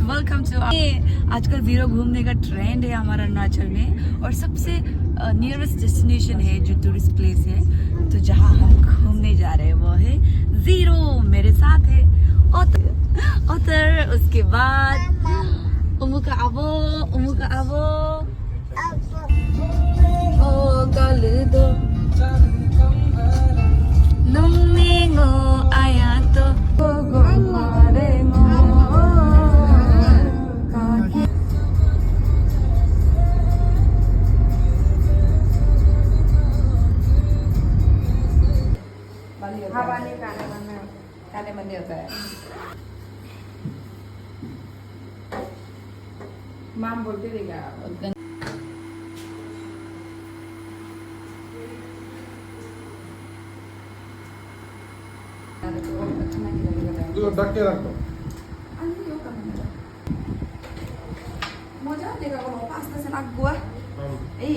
welcome to आजकल वीरो घूमने का ट्रेंड है हमारा अरुणाचल में और सबसे नियरेस्ट डेस्टिनेशन है जो टूरिस्ट प्लेस है तो जहाँ हम घूमने जा रहे हैं वो है जीरो मेरे साथ है उतर उसके बाद उमुका आवो ओ कालुदो नोंमेंगो आया तो काले मंदिर होता है माम बोलते रहेगा ढक के रख दो मजा आएगा वो पास्ता से नाक बुआ ए